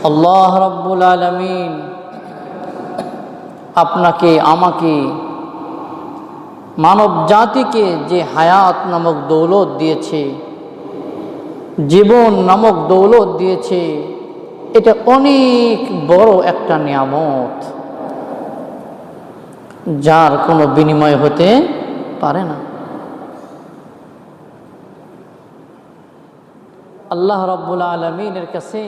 আল্লাহ রাব্বুল আলামিন আপনাকে আমাকে মানব জাতিকে যে হায়াত নামক দৌলত দিয়েছে, জীবন নামক দৌলত দিয়েছে, এটা অনেক বড় একটা নিয়ামত, যার কোনো বিনিময় হতে পারে না। আল্লাহ রাব্বুল আলামিনের কাছে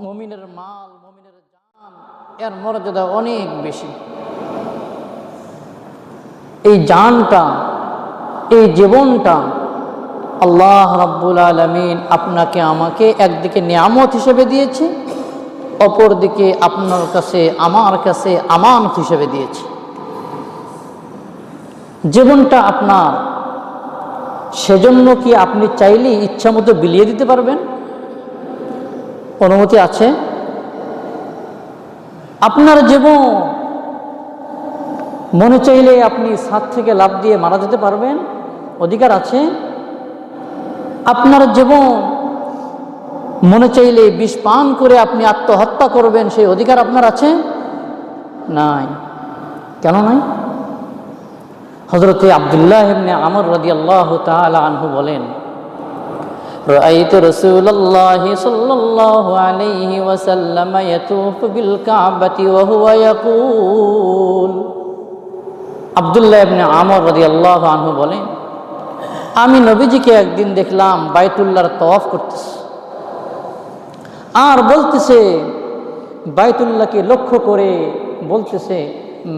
মুমিনের মাল, মুমিনের জান এর মর্যাদা অনেক বেশি। এই জানটা, এই জীবনটা আল্লাহ রাব্বুল আলামিন আপনাকে আমাকে একদিকে নিয়ামত হিসেবে দিয়েছে, অপরদিকে আপনার কাছে আমার কাছে আমানত হিসেবে দিয়েছে। জীবনটা আপনার, সেজন্য কি আপনি চাইলে ইচ্ছা মতো বিলিয়ে দিতে পারবেন? অনুমতি আছে? আপনার জীবন মনে চাইলে আপনি ছাদ থেকে লাফ দিয়ে মারা যেতে পারবেন? অধিকার আছে? আপনার জীবন মনে চাইলে বিষ পান করে আপনি আত্মহত্যা করবেন, সেই অধিকার আপনার আছে? নাই। কেন নাই? হযরত আব্দুল্লাহ ইবনে আমর রাদিয়াল্লাহু তাআলা আনহু বলেন, রাআইতু রাসূলুল্লাহি সাল্লাল্লাহু আলাইহি ওয়াসাল্লাম ইয়াতুফু বিল কাবাতি ওয়া হুয়া ইয়াকুল। আব্দুল্লাহ ইবনে আমর রাদিয়াল্লাহু আনহু বলেন, আমি নবীজিকে একদিন দেখলাম বাইতুল্লাহর তওয়াফ করতেছে, আর বলতেছে, বাইতুল্লাহকে লক্ষ্য করে বলতেছে,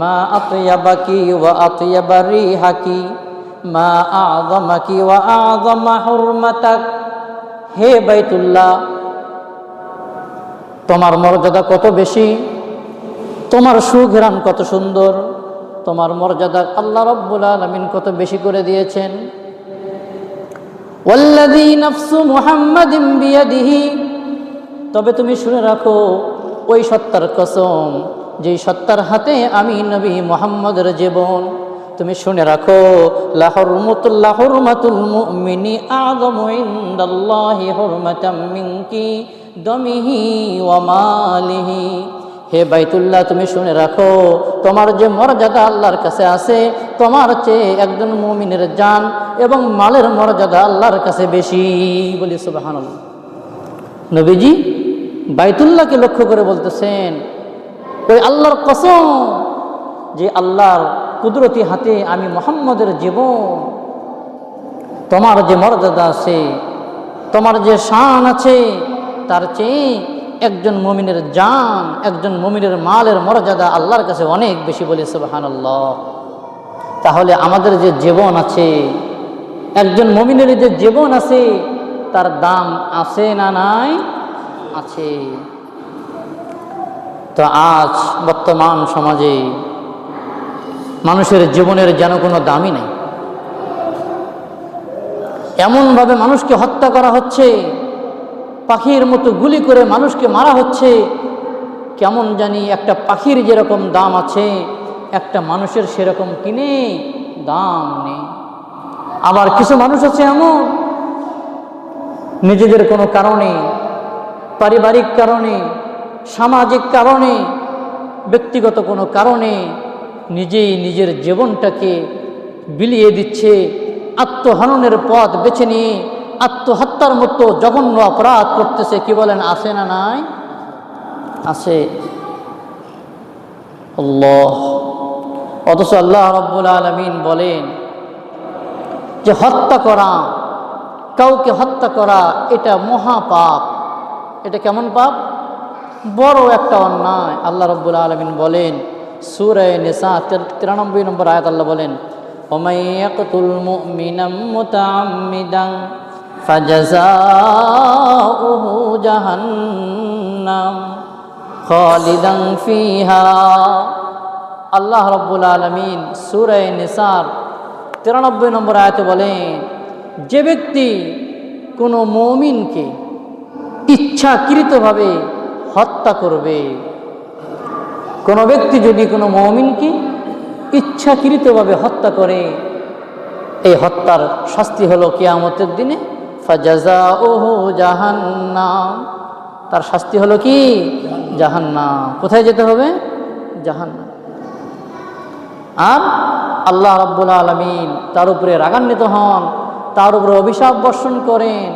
মা আতয়াবাকি ওয়া আতয়াবা রিহাকি, মা আযমাকি ওয়া আযমা হুরমাতাক। হে বাইতুল্লাহ, তোমার মর্যাদা কত বেশি, তোমার সুঘ্রাণ কত সুন্দর, তোমার মর্যাদা আল্লাহ রাব্বুল আলামিন কত বেশি করে দিয়েছেন। ওয়াল্লাযী নাফসু মুহাম্মাদিন বিয়াদিহি, তবে তুমি শুনে রাখো, ওই সত্তার কসম যেই সত্তার হাতে আমি নবী মুহাম্মদের জীবন, তুমি শুনে রাখো, লা হুরমাতুল মুমিনি আযমু ইনদাল্লাহি হুরমাতাম মিনকি দামিহি ওয়া মালিহি। হে বাইতুল্লাহ, তুমি শুনে রাখো, তোমার যে মর্যাদা আল্লাহর কাছে আছে, তোমার চেয়ে একজন মুমিনের জান এবং মালের মর্যাদা আল্লাহর কাছে বেশি। বলি সুবহানাল্লাহ। নবীজি বাইতুল্লাহকে লক্ষ্য করে বলতেছেন, ওই আল্লাহর কসম যে আল্লাহর কুদরতি হাতে আমি মুহাম্মদের জীবন, তোমার যে মর্যাদা আছে, তোমার যে শান আছে, তার চেয়ে একজন মুমিনের জান, একজন মুমিনের মালের মর্যাদা আল্লাহর কাছে অনেক বেশি। বলে সুবহানাল্লাহ। তাহলে আমাদের যে জীবন আছে, একজন মুমিনের যে জীবন আছে, তার দাম আছে না নাই? আছে। তো আজ বর্তমান সমাজে মানুষের জীবনের যেন কোনো দামই নেই। এমনভাবে মানুষকে হত্যা করা হচ্ছে, পাখির মতো গুলি করে মানুষকে মারা হচ্ছে। কেমন জানি একটা পাখির যেরকম দাম আছে, একটা মানুষের সেরকম কিনে দাম নেই। আবার কিছু মানুষ আছে এমন, নিজেদের কোনো কারণে, পারিবারিক কারণে, সামাজিক কারণে, ব্যক্তিগত কোনো কারণে নিজেই নিজের জীবনটাকে বিলিয়ে দিচ্ছে, আত্মহননের পথ বেছে নিয়ে আত্মহত্যার মতো জঘন্য অপরাধ করতেছে। কি বলেন, আছে না নাই? আছে। আল্লাহ, অথচ আল্লাহ রাব্বুল আলামিন বলেন যে হত্যা করা, কাউকে হত্যা করা এটা মহাপাপ। এটা কেমন পাপ? বড় একটা অন্যায়। আল্লাহ রাব্বুল আলামিন বলেন সূরা নিসা 93 নম্বর আয়াত, আল্লাহ বলেন, ওয়ামাই ইয়াকতুল মুমিনাম মুতাআম্মিদান ফাজাযাউহু জাহান্নাম খালিদান ফিহা। আল্লাহ রাব্বুল আলামিন সূরা নিসার 93 নম্বর আয়াতে বলেন, যে ব্যক্তি কোনো মুমিনকে ইচ্ছাকৃতভাবে হত্যা করবে, কোনো ব্যক্তি যদি কোনো মুমিনকে ইচ্ছাকৃতভাবে হত্যা করে, এই হত্যার শাস্তি হলো কিয়ামতের দিনে ফাজাযাউহু জাহান্নাম, তার শাস্তি হলো কি জাহান্নাম। কোথায় যেতে হবে? জাহান্নাম। আর আল্লাহ রাব্বুল আলামিন তার উপরে রাগান্বিত হন, তার উপরে অভিশাপ বর্ষণ করেন।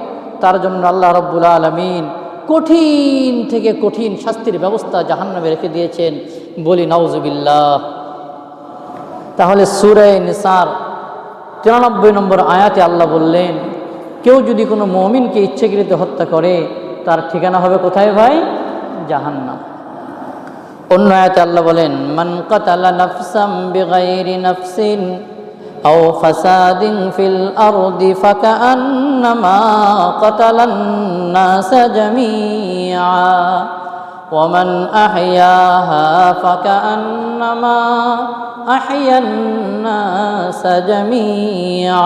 তার জন্য আল্লাহ রাব্বুল আলামিন কঠিন থেকে কঠিন শাস্তির ব্যবস্থা জাহান্নামে রেখে দিয়েছেন, বলি নাউজুবিল্লাহ। তাহলে সূরা নিসার 93 নম্বর আয়াতে আল্লাহ বললেন, কেউ যদি কোনো মুমিনকে ইচ্ছাকৃত হত্যা করে তার ঠিকানা হবে কোথায় ভাই? জাহান্নাম। অন্য আয়াতে আল্লাহ বলেন, মান কাতালা নাফসাম বিগাইরি নাফসিন আও ফাসাদিন ফিল আরদি ফাকান্নামা কাতালান নাসা জামিআ ওয়া মান আহইয়াহা ফাকান্নামা আহইয়ান নাসা জামিআ।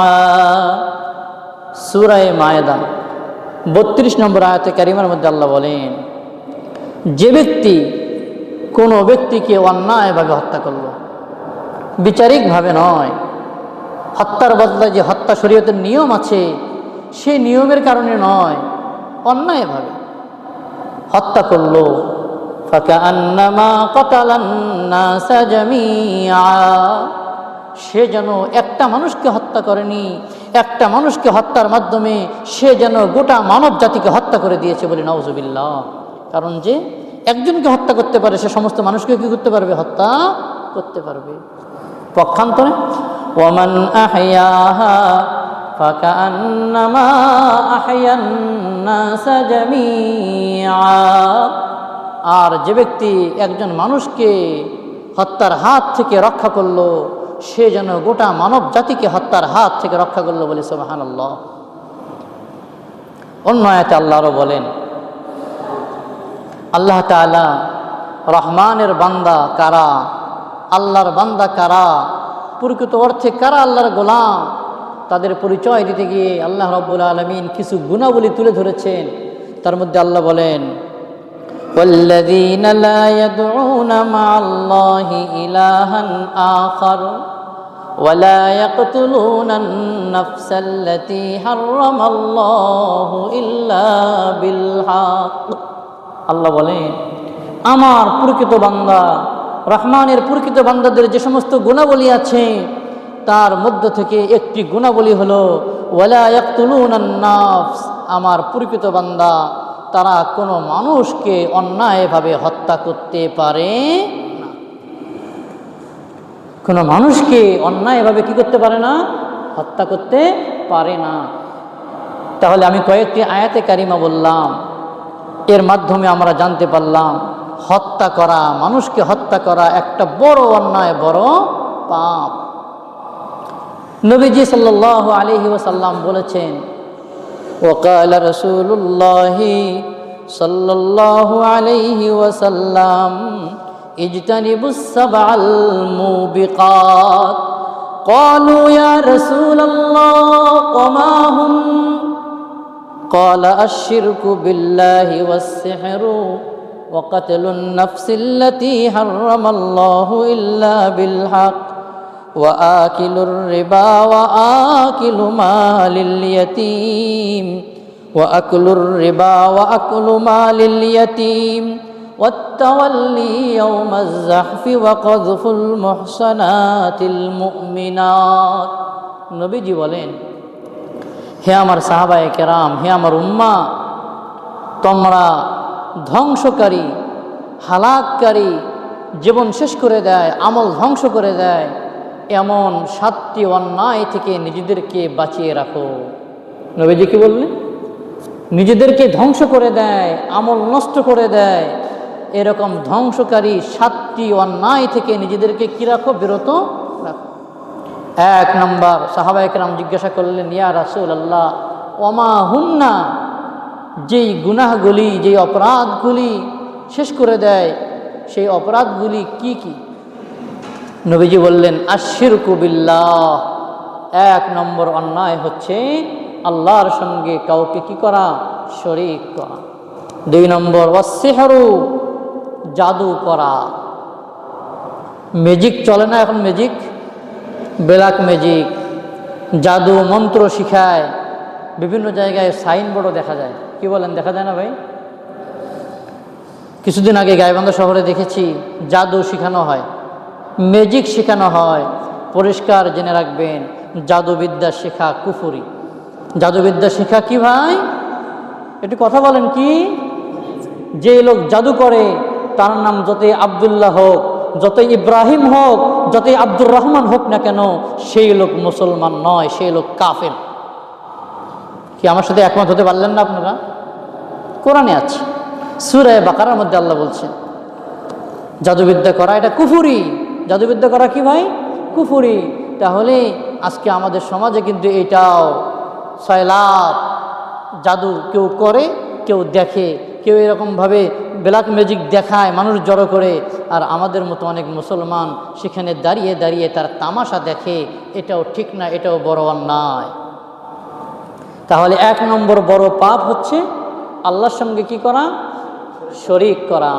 সূরা মায়েদা 32 নম্বর আয়াতে কারিমার মধ্যে আল্লাহ বলেন, যে ব্যক্তি কোনো ব্যক্তিকে অন্যায়ভাবে হত্যা করল, বিচারিকভাবে নয়, হত্যার বদলে যে হত্যা শরীয়তের নিয়ম আছে সেই নিয়মের কারণে নয়, অন্যায়ভাবে হত্যা করল, ফাকান্নামা কাতালান নাসা জামিআ, সে যেন একটা মানুষকে হত্যা করেনি, একটা মানুষকে হত্যার মাধ্যমে সে যেন গোটা মানব জাতিকে হত্যা করে দিয়েছে, বলি নাউজুবিল্লাহ। কারণ যে একজনকে হত্যা করতে পারে সে সমস্ত মানুষকে কি করতে পারবে? হত্যা করতে পারবে। পক্ষান্তরে ওয়ামান আহইয়াহা ফাকান্নামা আহইয়ান নাসা জামিআ, আর যে ব্যক্তি একজন মানুষকে হত্যার হাত থেকে রক্ষা করলো সে যেন গোটা মানব জাতিকে হত্যার হাত থেকে রক্ষা করলো, বলে সুবহানাল্লাহ। অন্য আয়াতে আল্লাহ আরো বলেন, আল্লাহ তাআলা রহমানের বান্দা কারা, আল্লাহর বান্দা কারা, প্রকৃত অর্থে কারা আল্লাহর গোলাম, তাদের পরিচয় দিতে গিয়ে আল্লাহ রাব্বুল আলামিন কিছু গুণাবলী তুলে ধরেছেন। তার মধ্যে আল্লাহ বলেন, ওয়াল্লাযীনা লা ইয়াদউনা মা'আল্লাহি ইলাহান আখার ওয়া লা ইয়াকতুলুনান নাফসাল্লাতী হারামাল্লাহু ইল্লা বিল হক। আল্লাহ বলেন, আমার প্রকৃত বান্দা, রহমানের প্রকৃত বান্দাদের যে সমস্ত গুণাবলী আছে তার মধ্য থেকে একটি গুণাবলী হলো ওয়ালা ইয়াকতুলুনান নাফস, আমার প্রকৃত বান্দা তারা কোনো মানুষকে অন্যায়ভাবে হত্যা করতে পারে না। কোনো মানুষকে অন্যায়ভাবে কি করতে পারে না? হত্যা করতে পারে না। তাহলে আমি কয়েকটি আয়াতে কারিমা বললাম, এর মাধ্যমে আমরা জানতে পারলাম হত্যা করা, মানুষকে হত্যা করা একটা বড় অন্যায়, বড় পাপ। নবীজি সাল্লাল্লাহু আলাইহি ওয়াসাল্লাম বলেছেন, ওয়াকাল রাসূলুল্লাহি সাল্লাল্লাহু আলাইহি ওয়াসাল্লাম ইজতানিবুস সাবআল মুবিকাত। ক্বালু ইয়া রাসূলাল্লাহ ওমা হুম? قال الشرك بالله والسحر وقتل النفس التي حرم الله إلا بالحق وآكل الربا وآكل مال اليتيم وأكل الربا وأكل مال اليتيم والتولي يوم الزحف وقذف المحصنات المؤمنات। নবীজি বলেন, হে আমার সাহাবায়ে কেরাম, হে আমার উম্মা, তোমরা ধ্বংসকারী, হালাককারী, জীবন শেষ করে দেয়, আমল ধ্বংস করে দেয় এমন 7টি অন্যায় থেকে নিজেদেরকে বাঁচিয়ে রাখো। নবীজি কি বললেন? নিজেদেরকে ধ্বংস করে দেয়, আমল নষ্ট করে দেয়, এরকম ধ্বংসকারী 7টি অন্যায় থেকে নিজেদেরকে কি রাখো? বিরত রাখো। 1 নম্বর, সাহাবায়ে কেরাম জিজ্ঞাসা করলেন, ইয়া রাসূলুল্লাহ ওমা হুন্না, যেই গুনাহগুলি, যেই অপরাধগুলি শেষ করে দেয় সেই অপরাধগুলি কি কি? নবীজি বললেন, আশশিরকু বিল্লাহ, 1 নম্বর অন্যায় হচ্ছে আল্লাহর সঙ্গে কাউকে কি করা? শরীক করা। 2 নম্বর ওয়াসসিহরু, জাদু করা। ম্যাজিক চলে না এখন? ম্যাজিক, ব্ল্যাক ম্যাজিক, জাদু মন্ত্র শিখায়, বিভিন্ন জায়গায় সাইনবোর্ডও দেখা যায়। কি বলেন, দেখা যায় না ভাই? কিছুদিন আগে গাইবান্ধা শহরে দেখেছি জাদু শেখানো হয়, ম্যাজিক শেখানো হয়। পরিষ্কার জেনে রাখবেন, জাদুবিদ্যা শেখা কুফরি। জাদুবিদ্যা শেখা কি ভাই? একটু কথা বলেন কি? যে লোক জাদু করে তার নাম যতই আব্দুল্লাহ হোক, যতই ইব্রাহিম হোক, যতই আব্দুর রহমান হোক না কেন, সেই লোক মুসলমান নয়, সেই লোক কাফের। কি আমার সাথে একমত হতে পারলেন না আপনারা? কোরআনে আছে, সূরা বাকারার মধ্যে আল্লাহ বলছেন জাদুবিদ্যা করা এটা কুফরি। জাদুবিদ্যা করা কি ভাই? কুফরি। তাহলে আজকে আমাদের সমাজে কিন্তু এটাও সয়লাব জাদু কেউ করে, কেউ দেখে, কেউ এরকমভাবে ব্ল্যাক ম্যাজিক দেখায়, মানুষ জড়ো করে। আর আমাদের মতো অনেক মুসলমান সেখানে দাঁড়িয়ে দাঁড়িয়ে তার তামাশা দেখে। এটাও ঠিক না, এটাও বড় অন্যায়। তাহলে 1 নম্বর বড় পাপ হচ্ছে আল্লাহর সঙ্গে কি করা? শরীক করা।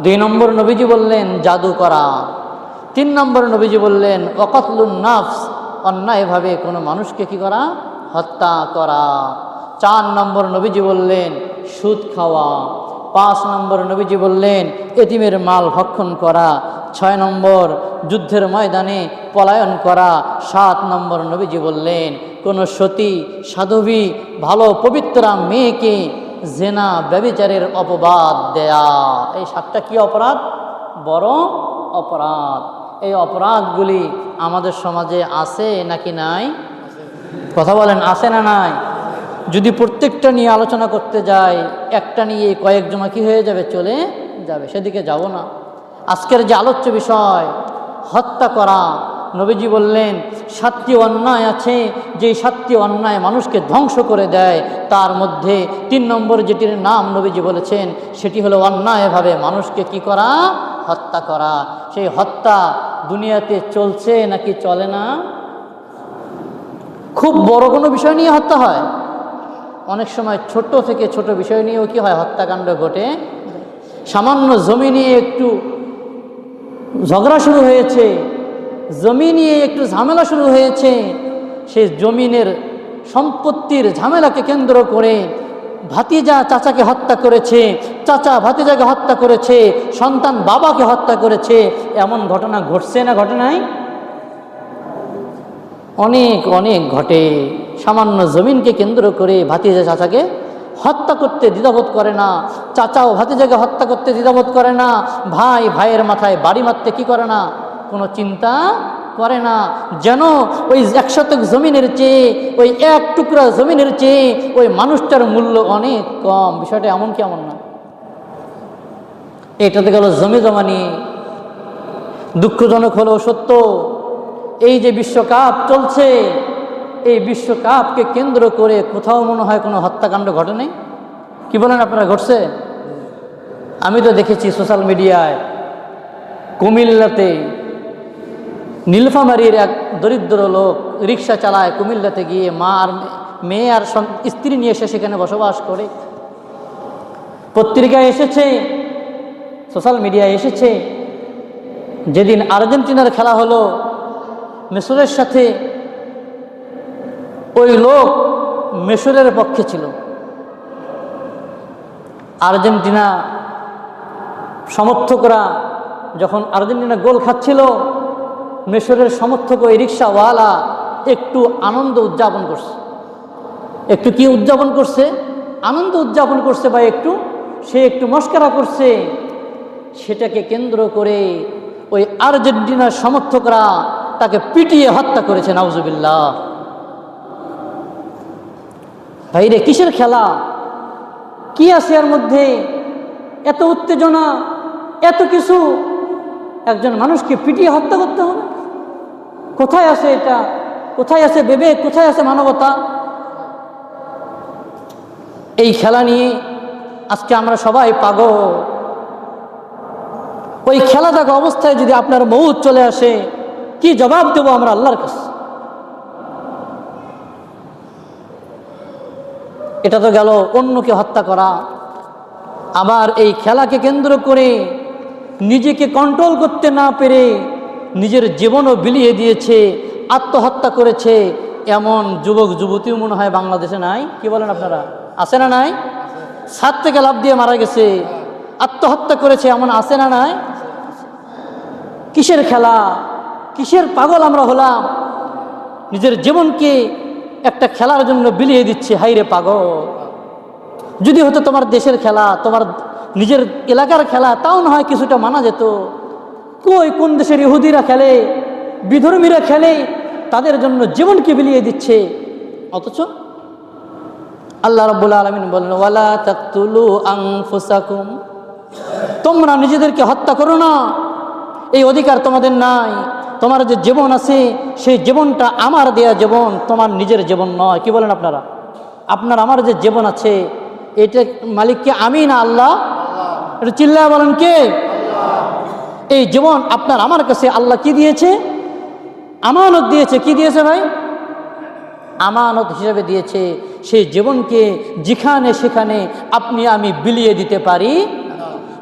2 নম্বর নবীজি বললেন জাদু করা। 3 নম্বর নবীজি বললেন ওয়াকাতলুন নাফস, অন্যায়ভাবে কোনো মানুষকে কি করা? হত্যা করা। 4 নম্বর নবীজি বললেন সুদ খাওয়া। 5 নম্বর নবীজি বললেন এতিমের মাল ভক্ষণ করা। 6 নম্বর যুদ্ধের ময়দানে পলায়ন করা। 7 নম্বর নবীজি বললেন কোনো সতী সাধবী ভালো পবিত্রা মেয়েকে জেনা ব্যভিচারের অপবাদ দেয়া। এই 7টা কি অপরাধ? বড় অপরাধ। এই অপরাধগুলি আমাদের সমাজে আছে নাকি নাই? কথা বলেন, আছে না নাই? যদি প্রত্যেকটা নিয়ে আলোচনা করতে যাই, একটা নিয়ে কয়েক জমা কি হয়ে যাবে, চলে যাবে। সেদিকে যাব না। আজকের যে আলোচ্য বিষয় হত্যা করা, নবীজি বললেন 7টি অন্যায় আছে, যে 7টি অন্যায় মানুষকে ধ্বংস করে দেয়। তার মধ্যে 3 নম্বর যেটির নাম নবীজি বলেছেন সেটি হলো অন্যায়ভাবে মানুষকে কি করা? হত্যা করা। সেই হত্যা দুনিয়াতে চলছে নাকি চলে না? খুব বড় কোনো বিষয় নিয়ে হত্যা হয়, অনেক সময় ছোট থেকে ছোট বিষয় নিয়েও কি হয়? হত্যাকাণ্ড ঘটে। সামান্য জমি নিয়ে একটু ঝগড়া শুরু হয়েছে, জমি নিয়ে একটু ঝামেলা শুরু হয়েছে, সেই জমিনের সম্পত্তির ঝামেলাকে কেন্দ্র করে ভাতিজা চাচাকে হত্যা করেছে, চাচা ভাতিজাকে হত্যা করেছে, সন্তান বাবাকে হত্যা করেছে। এমন ঘটনা ঘটছে না ঘটে নাই? অনেক অনেক ঘটে। সামান্য জমিনকে কেন্দ্র করে ভাতিজা চাচাকে হত্যা করতে দ্বিধাবোধ করে না, চাচাও ভাতিজাকে হত্যা করতে দ্বিধাবোধ করে না, ভাই ভাইয়ের মাথায় বাড়ি মারতে কি করে না? কোনো চিন্তা করে না। যেন ওই 1 শতক জমিনের চেয়ে, ওই 1 টুকরা জমিনের চেয়ে ওই মানুষটার মূল্য অনেক কম। বিষয়টা এমন কি এমন না? এটাতে গেল জমি জমা নিয়ে। দুঃখজনক হলেও সত্য, এই যে বিশ্বকাপ চলছে, এই বিশ্বকাপকে কেন্দ্র করে কোথাও মনে হয় কোনো হত্যাকাণ্ড ঘটে নাই। কি বলেন আপনারা, ঘটছে? আমি তো দেখেছি সোশ্যাল মিডিয়ায় কুমিল্লাতে নীলফামারীর এক দরিদ্র লোক রিক্সা চালায়, কুমিল্লাতে গিয়ে মেয়ে আর স্ত্রী নিয়ে এসে সেখানে বসবাস করে। পত্রিকায় এসেছে, সোশ্যাল মিডিয়ায় এসেছে, যেদিন আর্জেন্টিনার খেলা হলো মিশরের সাথে, ওই লোক মিশরের পক্ষে ছিল। আর্জেন্টিনা সমর্থকরা যখন আর্জেন্টিনা গোল খাচ্ছিল, মিশরের সমর্থক ওই রিক্সাওয়ালা একটু আনন্দ উদযাপন করছে। একটু কি উদযাপন করছে? আনন্দ উদযাপন করছে, বা সে একটু মস্করা করছে। সেটাকে কেন্দ্র করে ওই আর্জেন্টিনার সমর্থকরা তাকে পিটিয়ে হত্যা করেছে। নাউজুবিল্লাহ। ভাইরে, কিসের খেলা? কি আছে এর মধ্যে? এত উত্তেজনা, এত কিছু, একজন মানুষকে পিটিয়ে হত্যা করতে হবে? কোথায় আছে এটা? কোথায় আছে বিবেক? কোথায় আছে মানবতা? এই খেলা নিয়ে আজকে আমরা সবাই পাগল। ওই খেলা দেখা অবস্থায় যদি আপনার মউত চলে আসে, কি জবাব দেব আমরা আল্লাহর কাছে? এটা তো গেল অন্যকে হত্যা করা। আবার এই খেলাকে কেন্দ্র করে নিজেকে কন্ট্রোল করতে না পেরে নিজের জীবনও বিলিয়ে দিয়েছে, আত্মহত্যা করেছে। এমন যুবক যুবতীও মনে হয় বাংলাদেশে নাই। কি বলেন আপনারা, আছে না নাই? ছাদ থেকে লাফ দিয়ে মারা গেছে। আত্মহত্যা করেছে, এমন আছে না নাই? কিসের খেলা, কিসের পাগল আমরা হলাম? নিজের জীবনকে একটা খেলার জন্য বিলিয়ে দিচ্ছে। হাইরে পাগল! যদি হতো তোমার দেশের খেলা, তোমার নিজের এলাকার খেলা, তাও না হয় কিছুটা মানা যেত। কই, কোন দেশের ইহুদিরা খেলে, বিধর্মীরা খেলে, তাদের জন্য জীবনকে বিলিয়ে দিচ্ছে। অথচ আল্লাহ রাব্বুল আলামিন বললেন, ওয়ালা তাকতুলু আনফুসাকুম, তোমরা নিজেদেরকে হত্যা করো না, এই অধিকার তোমাদের নাই। তোমার যে জীবন আছে, সেই জীবনটা আমার দেয়া জীবন, তোমার নিজের জীবন নয়। কি বলেন আপনারা? আপনার আমার যে জীবন আছে, এটা মালিককে আমি না আল্লাহ? এটা চিল্লায় বলেন কে? এই জীবন আপনার আমার কাছে আল্লাহ কি দিয়েছে? আমানত দিয়েছে। কি দিয়েছে ভাই? আমানত হিসেবে দিয়েছে। সেই জীবনকে যেখানে সেখানে আপনি আমি বিলিয়ে দিতে পারি।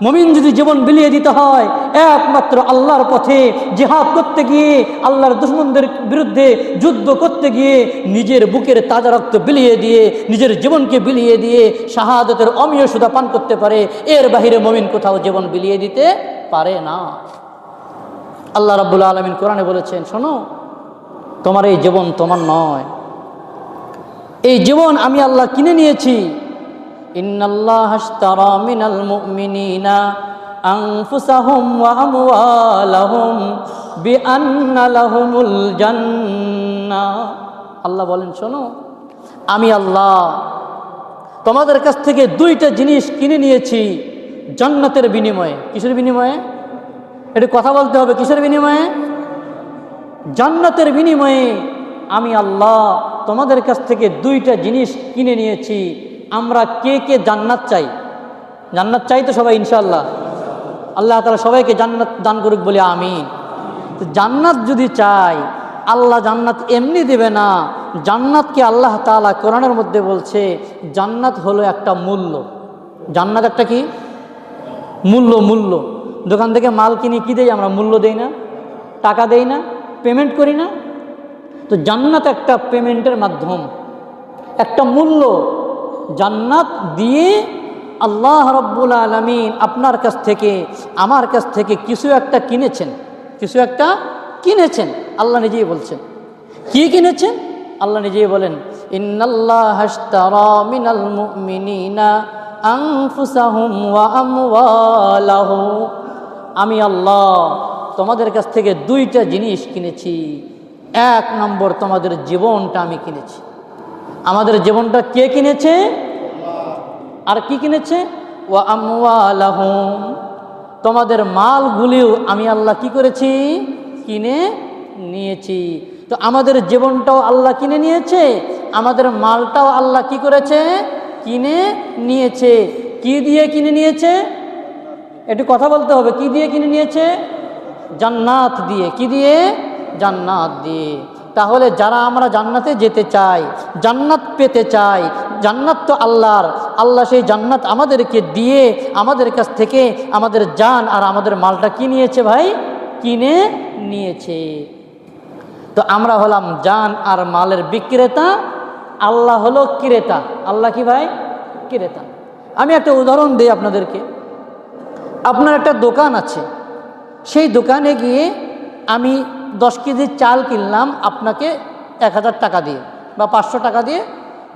মুমিন যদি জীবন বিলিয়ে দিতে হয়, একমাত্র আল্লাহর পথে জিহাদ করতে গিয়ে, আল্লাহর দুশমনদের বিরুদ্ধে যুদ্ধ করতে গিয়ে, নিজের বুকের তাজা রক্ত বিলিয়ে দিয়ে, নিজের জীবনকে বিলিয়ে দিয়ে শাহাদাতের অমীয় সুধা পান করতে পারে। এর বাহিরে মুমিন কোথাও জীবন বিলিয়ে দিতে পারে না। আল্লাহ রাব্বুল আলামিন কোরআনে বলেছেন, শোনো, তোমার এই জীবন তোমার নয়, এই জীবন আমি আল্লাহ কিনে নিয়েছি। ইন্নাল্লাহা আশতারা মিনাল মুমিনিনা আনফুসাহুম ওয়া আমওয়ালাহুম বিআন্না লাহুমুল জান্নাহ। আল্লাহ বলেন, শোনো, আমি আল্লাহ তোমাদের কাছ থেকে দুইটা জিনিস কিনে নিয়েছি জান্নাতের বিনিময়ে। কিসের বিনিময়ে? এটা কথা বলতে হবে। কিসের বিনিময়ে? জান্নাতের বিনিময়ে আমি আল্লাহ তোমাদের কাছ থেকে দুইটা জিনিস কিনে নিয়েছি। আমরা কে কে জান্নাত চাই? জান্নাত চাই তো সবাই ইনশাআল্লাহ? আল্লাহ তাআলা সবাইকে জান্নাত দান করুক বলে আমিন। তো জান্নাত যদি চাই, আল্লাহ জান্নাত এমনি দেবে না। জান্নাতকে আল্লাহ তাআলা কোরআনের মধ্যে বলছে, জান্নাত হলো একটা মূল্য। জান্নাত একটা কি? মূল্য। মূল্য। দোকান থেকে মাল কিনি, কি দেই আমরা? মূল্য দেই না? টাকা দেই না? পেমেন্ট করি না? তো জান্নাত একটা পেমেন্টের মাধ্যম, একটা মূল্য। জান্নাত দিয়ে আল্লাহ রাব্বুল আলামিন আপনার কাছ থেকে, আমার কাছ থেকে কিছু একটা কিনেছেন। কিছু একটা কিনেছেন। আল্লাহ নিজেই বলছেন। কি কিনেছেন? আল্লাহ নিজেই বলেন, ইন্নাল্লাহা আশতারা মিনাল মুমিনিনা আনফুসাহুম ওয়া আমওয়ালাহুম। আমি আল্লাহ তোমাদের কাছ থেকে দুইটা জিনিস কিনেছি। এক নম্বর, তোমাদের জীবনটা আমি কিনেছি। আমাদের জীবনটা কে কিনেছে? আর কি কিনেছে? ওয়া আমওয়ালাহুম, তোমাদের মালগুলিও আমি আল্লাহ কি করেছি? কিনে নিয়েছি। তো আমাদের জীবনটাও আল্লাহ কিনে নিয়েছে, আমাদের মালটাও আল্লাহ কি করেছে? কিনে নিয়েছে। কি দিয়ে কিনে নিয়েছে? একটু কথা বলতে হবে। কি দিয়ে কিনে নিয়েছে? জান্নাত দিয়ে। কি দিয়ে? জান্নাত দিয়ে। তাহলে যারা আমরা জান্নাতে যেতে চাই, জান্নাত পেতে চাই, জান্নাত তো আল্লাহর, আল্লাহ সেই জান্নাত আমাদেরকে দিয়ে আমাদের কাছ থেকে আমাদের জান আর আমাদের মালটা কি নিয়েছে ভাই? কিনে নিয়েছে। তো আমরা হলাম জান আর মালের বিক্রেতা, আল্লাহ হলো ক্রেতা। আল্লাহ কি ভাই? ক্রেতা। আমি একটা উদাহরণ দিই আপনাদেরকে। আপনার একটা দোকান আছে, সেই দোকানে গিয়ে আমি 10 কেজি চাল কিনলাম আপনাকে 1000 টাকা দিয়ে বা 500 টাকা দিয়ে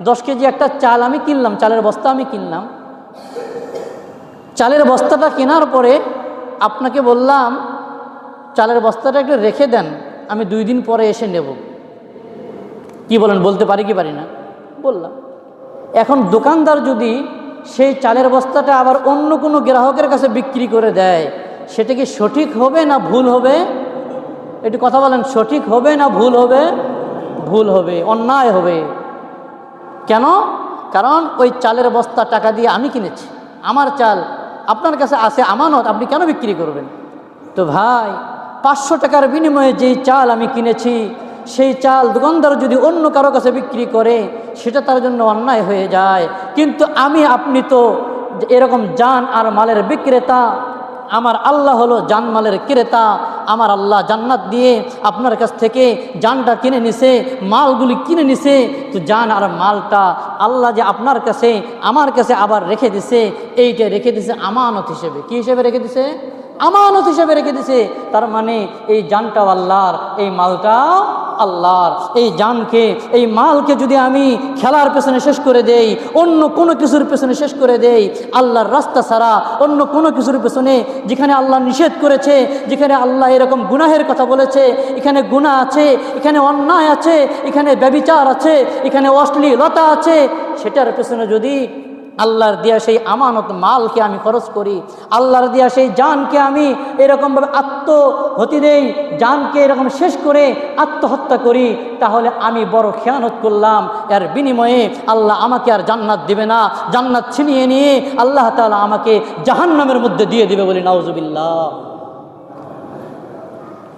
10 কেজি একটা চাল আমি কিনলাম, চালের বস্তা আমি কিনলাম। চালের বস্তাটা কেনার পরে আপনাকে বললাম, চালের বস্তাটা একটু রেখে দেন, আমি 2 দিন পরে এসে নেব। কি বলেন? বলতে পারি কি পারি না? বললাম। এখন দোকানদার যদি সেই চালের বস্তাটা আবার অন্য কোনো গ্রাহকের কাছে বিক্রি করে দেয়, সেটা কি সঠিক হবে না ভুল হবে? একটু কথা বলেন, সঠিক হবে না ভুল হবে? ভুল হবে, অন্যায় হবে। কেন? কারণ ওই চালের বস্তা টাকা দিয়ে আমি কিনেছি, আমার চাল আপনার কাছে আছে আমানত, আপনি কেন বিক্রি করবেন? তো ভাই, 500 টাকার বিনিময়ে যেই চাল আমি কিনেছি, সেই চাল দোকানদার যদি অন্য কারো কাছে বিক্রি করে, সেটা তার জন্য অন্যায় হয়ে যায়। কিন্তু আমি আপনি তো এরকম জান আর মালের বিক্রেতা, আমার আল্লাহ হলো জানমালের ক্রেতা। আমার আল্লাহ জান্নাত দিয়ে আপনার কাছ থেকে জানটা কিনে নিছে, মালগুলি কিনে নিছে, তো জান আর মালটা আল্লাহ যে আপনার কাছে আমার কাছে আবার রেখে দিছে, এইটা রেখে দিছে আমানত হিসেবে। কি হিসেবে রেখে দিছে? আমানত হিসেবে রেখে দিছে। তার মানে এই জানটাও আল্লাহর, এই মালটাও আল্লাহর। এই জানকে, এই মালকে যদি আমি খেলার পেছনে শেষ করে দেই, অন্য কোনো কিছুর পেছনে শেষ করে দেই, আল্লাহর রাস্তা ছাড়া অন্য কোনো কিছুর পেছনে, যেখানে আল্লাহ নিষেধ করেছে, যেখানে আল্লাহ এরকম গুনাহের কথা বলেছে, এখানে গুনাহ আছে, এখানে অন্যায় আছে, এখানে ব্যভিচার আছে, এখানে অশ্লীলতা আছে, সেটার পেছনে যদি আল্লাহর দেয়া সেই আমানত মালকে আমি খরচ করি, আল্লাহর দেয়া সেই জানকে আমি এরকমভাবে আত্মহতি দেই, জানকে এরকম শেষ করে আত্মহত্যা করি, তাহলে আমি বড় খেয়ানত করলাম। এর বিনিময়ে আল্লাহ আমাকে আর জান্নাত দিবে না, জান্নাত ছিনিয়ে নিয়ে আল্লাহ তাআলা আমাকে জাহান্নামের মধ্যে দিয়ে দিবে, বলি নাউজুবিল্লাহ।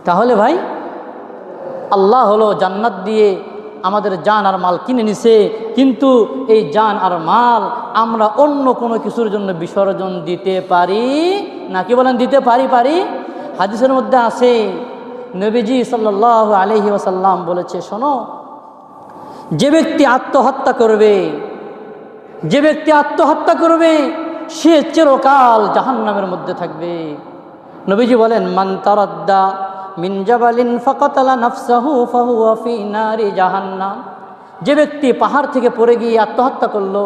তাহলে ভাই, আল্লাহ হলো জান্নাত দিয়ে আমাদের জান আর মাল কিনে নিছে, কিন্তু এই জান আর মাল আমরা অন্য কোনো কিছুর জন্য বিসর্জন দিতে পারি না। কি বলেন? দিতে পারি? হাদিসের মধ্যে আছে, নবীজি সাল্লাল্লাহু আলাইহি ওয়াসাল্লাম বলেছে, শোনো, যে ব্যক্তি আত্মহত্যা করবে সে চিরকাল জাহান্নামের মধ্যে থাকবে। নবীজি বলেন, মান তারাদ্দা মিন জাবালিন ফাকাতালা নাফসাহু ফাহুয়া ফি নারি জাহান্নাম। যে ব্যক্তি পাহাড় থেকে পড়ে গিয়ে আত্মহত্যা করলো,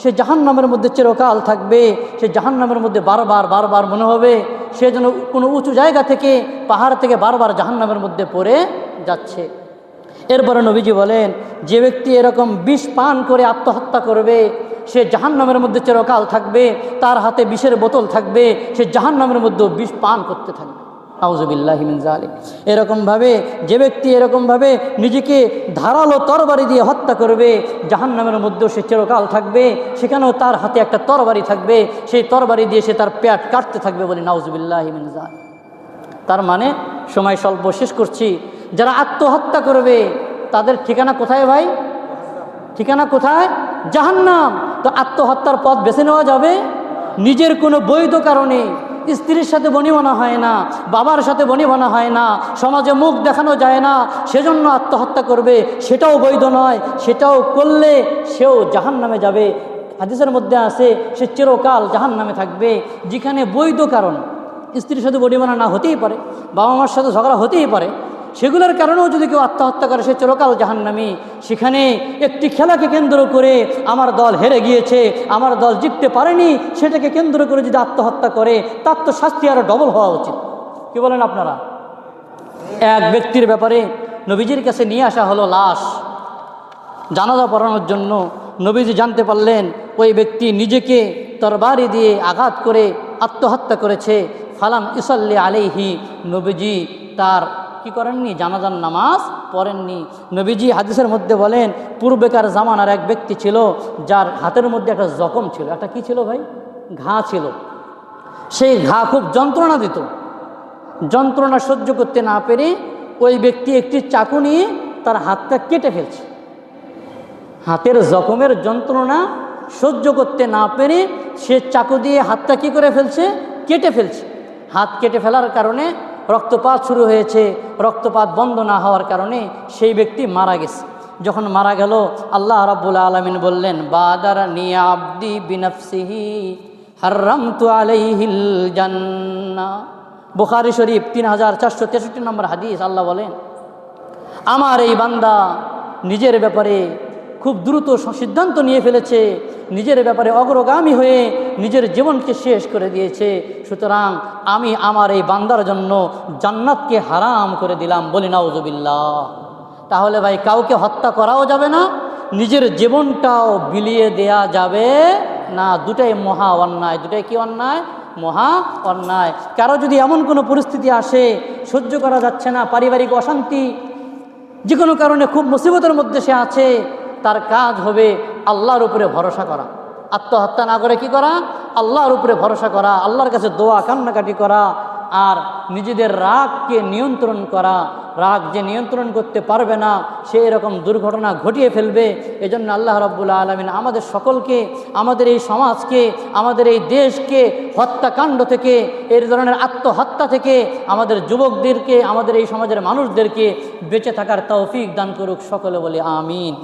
সে জাহান্নামের মধ্যে চিরকাল থাকবে। সে জাহান্নামের মধ্যে বারবার মনে হবে সে যেন কোনো উঁচু জায়গা থেকে, পাহাড় থেকে বারবার জাহান্নামের মধ্যে পড়ে যাচ্ছে। এরপরে নবীজি বলেন, যে ব্যক্তি এরকম বিষ পান করে আত্মহত্যা করবে, সে জাহান্নামের মধ্যে চিরকাল থাকবে। তার হাতে বিষের বোতল থাকবে, সে জাহান্নামের মধ্যে বিষ পান করতে থাকবে। আউযুবিল্লাহি মিন যালিক। এরকমভাবে যে ব্যক্তি এরকমভাবে নিজেকে ধারালো তরবারি দিয়ে হত্যা করবে, জাহান্নামের মধ্যেও সে চিরকাল থাকবে। সেখানেও তার হাতে একটা তরবারি থাকবে, সেই তরবারি দিয়ে সে তার পেট কাটতে থাকবে, বলি নাউযুবিল্লাহি মিন যালিক। তার মানে সময় স্বল্প, শেষ করছি। যারা আত্মহত্যা করবে তাদের ঠিকানা কোথায় ভাই? ঠিকানা কোথায়? জাহান্নাম। তো আত্মহত্যার পথ বেছে নেওয়া যাবে? নিজের কোনো বৈধ কারণে স্ত্রীর সাথে বনিবনা হয় না, বাবার সাথে বনিবনা হয় না, সমাজে মুখ দেখানো যায় না, সেজন্য আত্মহত্যা করবে, সেটাও বৈধ নয়। সেটাও করলে সেও জাহান্নামে যাবে। হাদিসের মধ্যে আছে সে চিরকাল জাহান্নামে থাকবে। যেখানে বৈধ কারণ, স্ত্রীর সাথে বনিবনা না হতেই পারে, বাবা মার সাথে ঝগড়া হতেই পারে, সেগুলোর কারণেও যদি কেউ আত্মহত্যা করে সে চিরকাল জাহান্নামী। সেখানে একটি খেলাকে কেন্দ্র করে আমার দল হেরে গিয়েছে, আমার দল জিততে পারেনি, সেটাকে কেন্দ্র করে যদি আত্মহত্যা করে তার তো শাস্তি আরও ডবল হওয়া উচিত। কি বলেন আপনারা? এক ব্যক্তির ব্যাপারে নবীজির কাছে নিয়ে আসা হলো লাশ জানাজা পড়ানোর জন্য। নবীজি জানতে পারলেন ওই ব্যক্তি নিজেকে তরবারি দিয়ে আঘাত করে আত্মহত্যা করেছে। ফালাম ইসাল্লি আলাইহি, নবীজি তার কি করেননি? জানাজার নামাজ পড়েননি। নবীজি হাদিসের মধ্যে বলেন, পূর্বেকার জামানার এক ব্যক্তি ছিল যার হাতের মধ্যে একটা জখম ছিল, একটা কি ছিল ভাই? ঘা ছিল। সেই ঘা খুব যন্ত্রণা দিত। যন্ত্রণা সহ্য করতে না পেরে ওই ব্যক্তি একটি চাকু নিয়ে তার হাতটা কেটে ফেলছে। হাতের জখমের যন্ত্রণা সহ্য করতে না পেরে সে চাকু দিয়ে হাতটা কি করে ফেলছে? কেটে ফেলছে। হাত কেটে ফেলার কারণে রক্তপাত শুরু হয়েছে। রক্তপাত বন্ধ না হওয়ার কারণে সেই ব্যক্তি মারা গেছে। যখন মারা গেল, আল্লাহ রাব্বুল আলামিন বললেন, বাদারানি আবদি বিনাফসিহি হারামতু আলাইহিল জান্নাহ। বুখারী শরীফ 3463 নম্বর হাদিস। আল্লাহ বলেন, আমার এই বান্দা নিজের ব্যাপারে খুব দ্রুত সিদ্ধান্ত নিয়ে ফেলেছে, নিজের ব্যাপারে অগ্রগামী হয়ে নিজের জীবনকে শেষ করে দিয়েছে। সুতরাং আমি আমার এই বান্দার জন্য জান্নাতকে হারাম করে দিলাম, বলি নাউযুবিল্লাহ। তাহলে ভাই, কাউকে হত্যা করাও যাবে না, নিজের জীবনটাও বিলিয়ে দেয়া যাবে না। দুটাই মহা অন্যায়। দুটাই কি অন্যায়? মহা অন্যায়। কারো যদি এমন কোনো পরিস্থিতি আসে সহ্য করা যাচ্ছে না, পারিবারিক অশান্তি, যে কোনো কারণে খুব মুসিবতের মধ্যে সে আছে, তার কাজ হবে আল্লাহর উপরে ভরসা করা। আত্মহত্যা না করে কি করা? আল্লাহর উপরে ভরসা করা, আল্লাহর কাছে দোয়া কান্নাকাটি করা, আর নিজেদের রাগকে নিয়ন্ত্রণ করা। রাগ যে নিয়ন্ত্রণ করতে পারবে না, সে এরকম দুর্ঘটনা ঘটিয়ে ফেলবে। এজন্য আল্লাহ রাব্বুল আলামিন আমাদের সকলকে, আমাদের এই সমাজকে, আমাদের এই দেশকে হত্যাকাণ্ড থেকে, এই ধরনের আত্মহত্যা থেকে আমাদের যুবকদেরকে, আমাদের এই সমাজের মানুষদেরকে বেঁচে থাকার তৌফিক দান করুক। সকলে বলি আমিন।